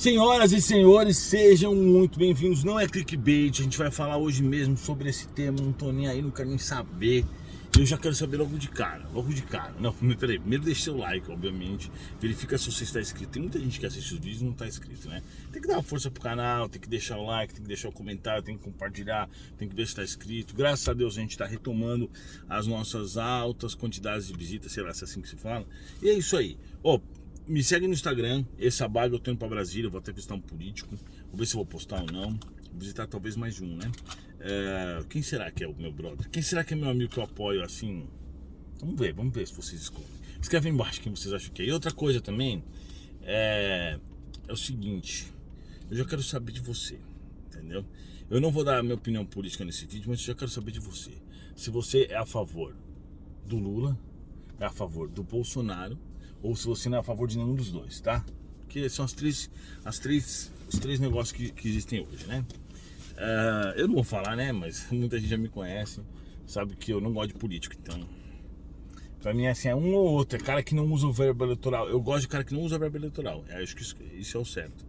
Senhoras e senhores, sejam muito bem-vindos. Não é clickbait, a gente vai falar hoje mesmo sobre esse tema. Não tô nem aí, não quero nem saber. Eu já quero saber logo de cara. Não, peraí, primeiro deixa seu like, obviamente. Verifica se você está inscrito. Tem muita gente que assiste os vídeos e não está inscrito, né? Tem que dar uma força pro canal, tem que deixar o like, tem que deixar o comentário, tem que compartilhar, tem que ver se está inscrito. Graças a Deus a gente está retomando as nossas altas quantidades de visitas, sei lá se é assim que se fala. E é isso aí. Me segue no Instagram, essa baga eu tô indo pra Brasília, eu vou até visitar um político, vou ver se eu vou postar ou não, vou visitar talvez mais um, né? Quem será que é o meu brother? Quem será que é meu amigo que eu apoio assim? Vamos ver se vocês escolhem. Escreve aí embaixo quem vocês acham que é. E outra coisa também, é o seguinte, eu já quero saber de você, entendeu? Eu não vou dar a minha opinião política nesse vídeo, mas eu já quero saber de você. Se você é a favor do Lula, é a favor do Bolsonaro, ou se você não é a favor de nenhum dos dois, tá? Porque são os três negócios que existem hoje, né? Eu não vou falar, né? Mas muita gente já me conhece, sabe que eu não gosto de político, então pra mim assim, é um ou outro, é cara que não usa o verbo eleitoral. Eu gosto de cara que não usa o verbo eleitoral, acho que isso é o certo.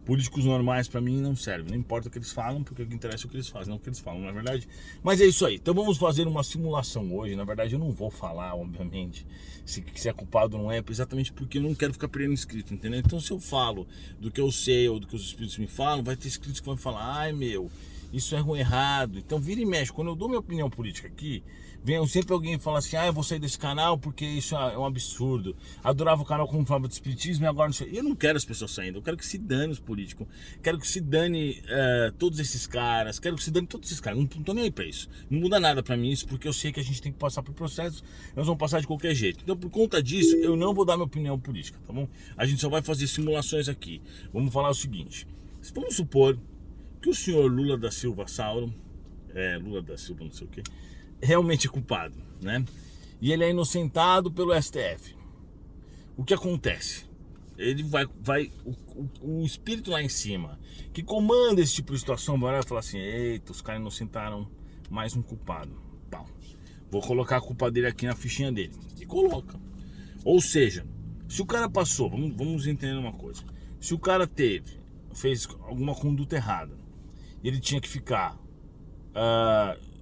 Políticos normais pra mim não servem, não importa o que eles falam, porque o que interessa é o que eles fazem, não o que eles falam, não é verdade? Mas é isso aí, então vamos fazer uma simulação hoje. Na verdade eu não vou falar, obviamente, se é culpado ou não é, exatamente porque eu não quero ficar perdendo inscrito, entendeu? Então se eu falo do que eu sei ou do que os espíritos me falam, vai ter inscritos que vão falar, ai meu, isso é ruim, errado. Então vira e mexe, quando eu dou minha opinião política aqui, vem sempre alguém fala assim, eu vou sair desse canal porque isso é um absurdo. Adorava o canal como falava de espiritismo e agora não sei. Eu não quero as pessoas saindo, eu quero que se dane os políticos, quero que se dane todos esses caras, quero que se dane todos esses caras, não tô nem aí pra isso. Não muda nada pra mim isso, porque eu sei que a gente tem que passar por processos, nós vamos passar de qualquer jeito. Então por conta disso, eu não vou dar minha opinião política, tá bom? A gente só vai fazer simulações aqui. Vamos falar o seguinte, vamos supor que o senhor Lula da Silva Sauro, Lula da Silva não sei o que, realmente é culpado, né? E ele é inocentado pelo STF. O que acontece? Ele o espírito lá em cima, que comanda esse tipo de situação, vai falar assim, eita, os caras inocentaram mais um culpado. Bom, vou colocar a culpa dele aqui na fichinha dele. E coloca. Ou seja, se o cara passou, vamos entender uma coisa. Se o cara fez alguma conduta errada, ele tinha que ficar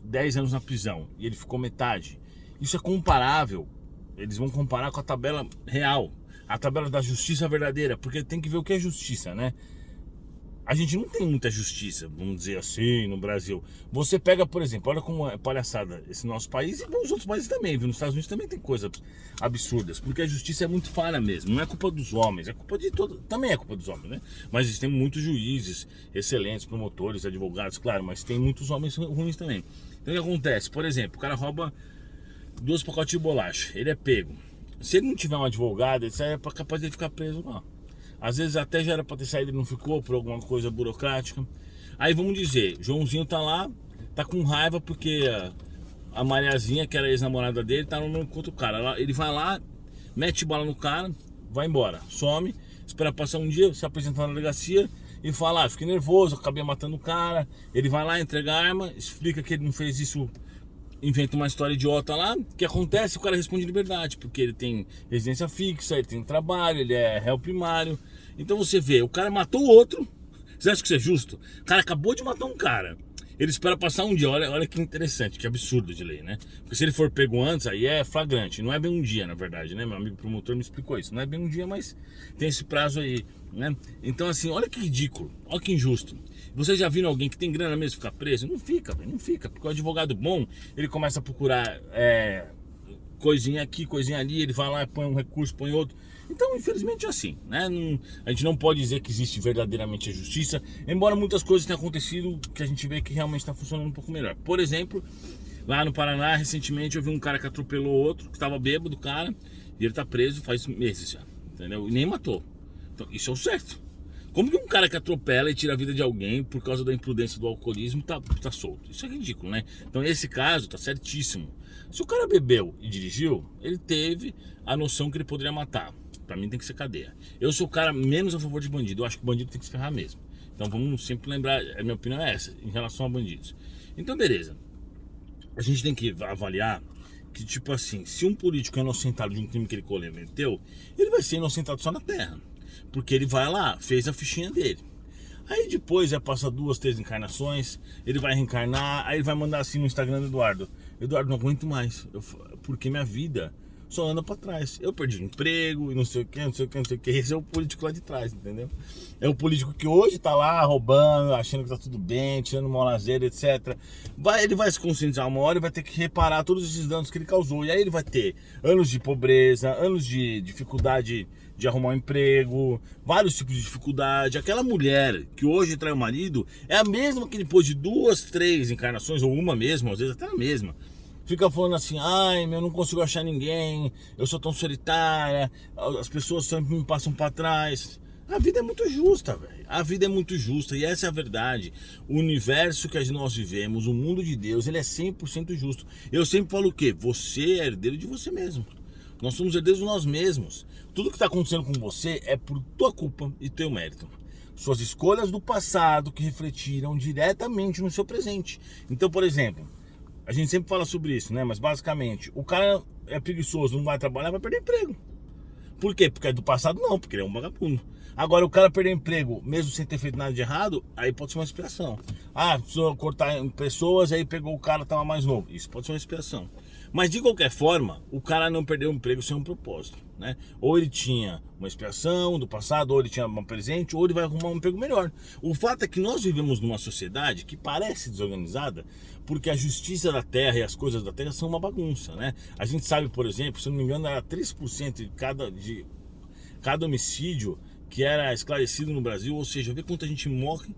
10 anos na prisão e ele ficou metade, isso é comparável, eles vão comparar com a tabela real, a tabela da justiça verdadeira, porque tem que ver o que é justiça, né? A gente não tem muita justiça, vamos dizer assim, no Brasil. Você pega, por exemplo, olha como é palhaçada esse nosso país e nos outros países também, viu? Nos Estados Unidos também tem coisas absurdas, porque a justiça é muito falha mesmo. Não é culpa dos homens, é culpa de todo. Também é culpa dos homens, né? Mas existem muitos juízes excelentes, promotores, advogados, claro, mas tem muitos homens ruins também. Então o que acontece? Por exemplo, o cara rouba 2 pacotes de bolacha, ele é pego. Se ele não tiver um advogado, ele é capaz de ele ficar preso lá. Às vezes até já era para ter saído e não ficou por alguma coisa burocrática. Aí vamos dizer, Joãozinho tá lá, tá com raiva porque a Mariazinha, que era a ex-namorada dele, tá no contra o cara. Ele vai lá, mete bala no cara, vai embora, some, espera passar um dia, se apresenta na delegacia e fala, fiquei nervoso, acabei matando o cara. Ele vai lá, entrega a arma, explica que ele não fez isso, inventa uma história idiota lá. O que acontece? O cara responde de verdade, porque ele tem residência fixa, ele tem trabalho, ele é réu primário. Então você vê, o cara matou o outro. Você acha que isso é justo? O cara acabou de matar um cara, ele espera passar um dia. Olha que interessante, que absurdo de lei, né? Porque se ele for pego antes, aí é flagrante. Não é bem um dia, na verdade, né? Meu amigo promotor me explicou isso. Não é bem um dia, mas tem esse prazo aí, né? Então assim, olha que ridículo, olha que injusto. Vocês já viram alguém que tem grana mesmo ficar preso? Não fica, não fica. Porque o advogado bom, ele começa a procurar coisinha aqui, coisinha ali, ele vai lá, põe um recurso, põe outro. Então, infelizmente é assim, né? A gente não pode dizer que existe verdadeiramente a justiça, embora muitas coisas tenham acontecido que a gente vê que realmente está funcionando um pouco melhor. Por exemplo, lá no Paraná, recentemente eu vi um cara que atropelou outro, que estava bêbado, cara, e ele está preso faz meses já, entendeu? E nem matou. Então, isso é o certo. Como que um cara que atropela e tira a vida de alguém por causa da imprudência do alcoolismo tá solto? Isso é ridículo, né? Então esse caso tá certíssimo. Se o cara bebeu e dirigiu, ele teve a noção que ele poderia matar. Pra mim tem que ser cadeia. Eu sou o cara menos a favor de bandido, eu acho que bandido tem que se ferrar mesmo. Então vamos sempre lembrar, a minha opinião é essa, em relação a bandidos. Então beleza, a gente tem que avaliar que tipo assim, se um político é inocentado de um crime que ele cometeu, ele vai ser inocentado só na terra. Porque ele vai lá, fez a fichinha dele. Aí depois passa 2, 3 encarnações, ele vai reencarnar, aí ele vai mandar assim no Instagram do Eduardo: Eduardo, não aguento mais, porque minha vida só anda pra trás. Eu perdi o emprego e não sei o que, não sei o que, não sei o que. Esse é o político lá de trás, entendeu? É o político que hoje tá lá roubando, achando que tá tudo bem, tirando mal lazer, etc. Ele vai se conscientizar uma hora e vai ter que reparar todos esses danos que ele causou. E aí ele vai ter anos de pobreza, anos de dificuldade de arrumar um emprego, vários tipos de dificuldade. Aquela mulher que hoje trai o marido é a mesma que depois de 2, 3 encarnações, ou uma mesma, às vezes até a mesma, fica falando assim: ai, eu não consigo achar ninguém, eu sou tão solitária, as pessoas sempre me passam pra trás. A vida é muito justa, velho. A vida é muito justa e essa é a verdade. O universo que nós vivemos, o mundo de Deus, ele é 100% justo. Eu sempre falo o quê? Você é herdeiro de você mesmo. Nós somos herdeiros de nós mesmos. Tudo que está acontecendo com você é por tua culpa e teu mérito. Suas escolhas do passado que refletiram diretamente no seu presente. Então, por exemplo, a gente sempre fala sobre isso, né? Mas basicamente, o cara é preguiçoso, não vai trabalhar, vai perder emprego. Por quê? Porque é do passado? Não, porque ele é um vagabundo. Agora, o cara perder emprego, mesmo sem ter feito nada de errado, aí pode ser uma inspiração. Ah, precisou cortar pessoas, aí pegou o cara, tava mais novo. Isso pode ser uma inspiração. Mas de qualquer forma, o cara não perdeu o emprego sem um propósito, né? Ou ele tinha uma inspiração do passado, ou ele tinha um presente, ou ele vai arrumar um emprego melhor. O fato é que nós vivemos numa sociedade que parece desorganizada, porque a justiça da terra e as coisas da terra são uma bagunça, né? A gente sabe, por exemplo, se não me engano, era 3% de cada homicídio que era esclarecido no Brasil, ou seja, vê quanta gente morre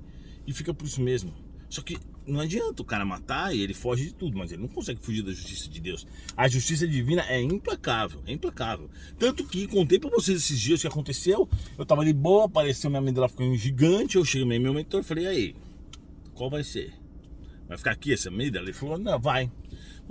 e fica por isso mesmo. Só que não adianta o cara matar e ele foge de tudo, mas ele não consegue fugir da justiça de Deus. A justiça divina é implacável, é implacável. Tanto que contei pra vocês esses dias o que aconteceu. Eu tava de boa, apareceu minha amígdala, ficou gigante. Eu cheguei no meu mentor e falei: aí, qual vai ser? Vai ficar aqui essa amígdala? Ele falou: não, vai.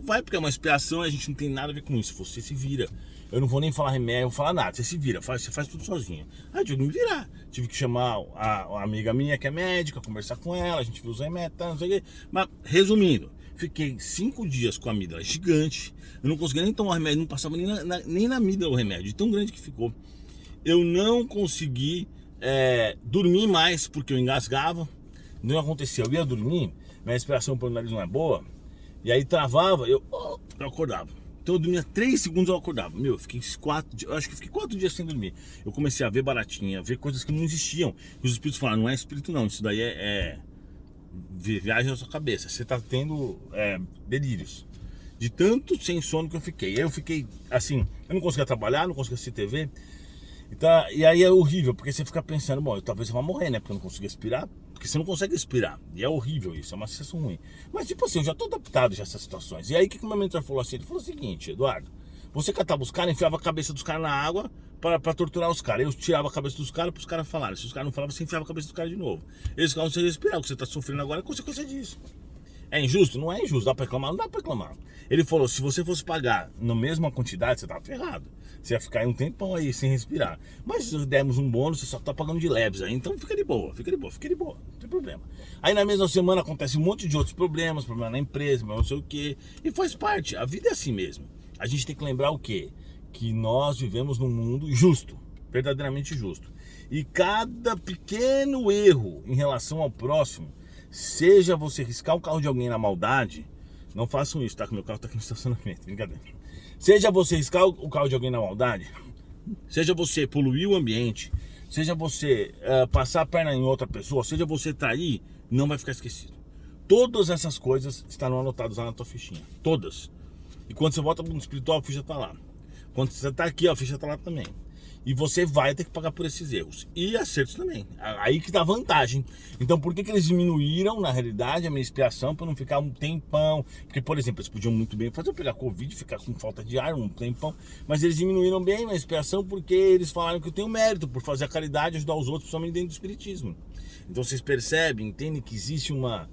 Vai, porque é uma expiação e a gente não tem nada a ver com isso. Você se vira. Eu não vou nem falar remédio, eu vou falar nada. Você se vira, você faz tudo sozinho. Aí eu tive que me virar. Tive que chamar a amiga minha que é médica, conversar com ela, a gente viu os remédios, não sei o quê. Mas, resumindo, fiquei 5 dias com a amígdala gigante. Eu não conseguia nem tomar remédio, não passava nem na amígdala o remédio, de tão grande que ficou. Eu não consegui dormir mais porque eu engasgava. Não acontecia, eu ia dormir, minha respiração pelo nariz não é boa. E aí travava, eu acordava. Então eu dormia 3 segundos, eu acordava. Meu, eu fiquei 4 dias, eu acho que fiquei 4 dias sem dormir. Eu comecei a ver baratinha, a ver coisas que não existiam. E os espíritos falaram: não é espírito não, isso daí é viagem na sua cabeça. Você tá tendo delírios. De tanto sem sono que eu fiquei. Aí eu fiquei assim, eu não conseguia trabalhar, não conseguia assistir TV. E aí é horrível, porque você fica pensando: bom, talvez eu vá morrer, né? Porque eu não consigo respirar. Porque você não consegue respirar. E é horrível isso, é uma sensação ruim. Mas tipo assim, eu já tô adaptado já a essas situações. E aí o que o meu mentor falou assim? Ele falou o seguinte: Eduardo, você catava os caras, enfiava a cabeça dos caras na água pra torturar os caras. Eu tirava a cabeça dos caras pros caras falarem. Se os caras não falavam, você enfiava a cabeça dos caras de novo. Eles ficavam sem respirar. O que você tá sofrendo agora é consequência disso. É injusto? Não é injusto. Dá pra reclamar? Não dá pra reclamar. Ele falou: se você fosse pagar na mesma quantidade, você tava ferrado. Você ia ficar aí um tempão aí sem respirar. Mas se demos um bônus, você só tá pagando de leves aí. Então fica de boa, fica de boa, fica de boa. Não tem problema. Aí na mesma semana acontece um monte de outros problemas, problema na empresa, problema não sei o quê. E faz parte. A vida é assim mesmo. A gente tem que lembrar o quê? Que nós vivemos num mundo justo. Verdadeiramente justo. E cada pequeno erro em relação ao próximo, seja você riscar o carro de alguém na maldade, não façam isso, tá? Que meu carro tá aqui no estacionamento, brincadeira. Seja você riscar o carro de alguém na maldade, seja você poluir o ambiente, seja você passar a perna em outra pessoa, seja você trair, não vai ficar esquecido. Todas essas coisas estarão anotadas lá na tua fichinha, todas. E quando você volta pro mundo espiritual, a ficha tá lá. Quando você tá aqui, a ficha tá lá também. E você vai ter que pagar por esses erros. E acertos também. Aí que tá a vantagem. Então por que eles diminuíram, na realidade, a minha expiação para não ficar um tempão? Porque, por exemplo, eles podiam muito bem fazer eu pegar Covid, ficar com falta de ar um tempão. Mas eles diminuíram bem a minha expiação porque eles falaram que eu tenho mérito por fazer a caridade, ajudar os outros, principalmente dentro do espiritismo. Então vocês percebem, entendem que existe uma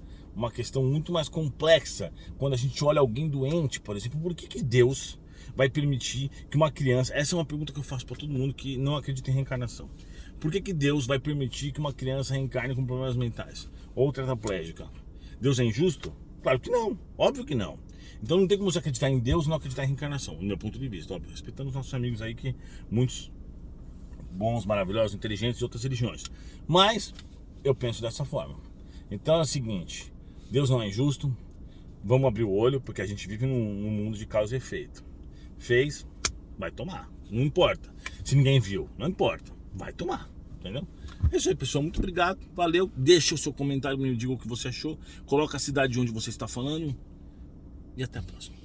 questão muito mais complexa. Quando a gente olha alguém doente, por exemplo, por que Deus vai permitir que uma criança... Essa é uma pergunta que eu faço para todo mundo que não acredita em reencarnação. Por que Deus vai permitir que uma criança reencarne com problemas mentais? Ou tetraplégica? Deus é injusto? Claro que não, óbvio que não. Então não tem como você acreditar em Deus e não acreditar em reencarnação, do meu ponto de vista, óbvio. Respeitando os nossos amigos aí, que muitos bons, maravilhosos, inteligentes de outras religiões. Mas eu penso dessa forma. Então é o seguinte, Deus não é injusto, vamos abrir o olho, porque a gente vive num mundo de causa e efeito. Fez, vai tomar, não importa. Se ninguém viu, não importa, vai tomar, entendeu? É isso aí, pessoal, muito obrigado, valeu. Deixa o seu comentário, me diga o que você achou, coloca a cidade de onde você está falando e até a próxima.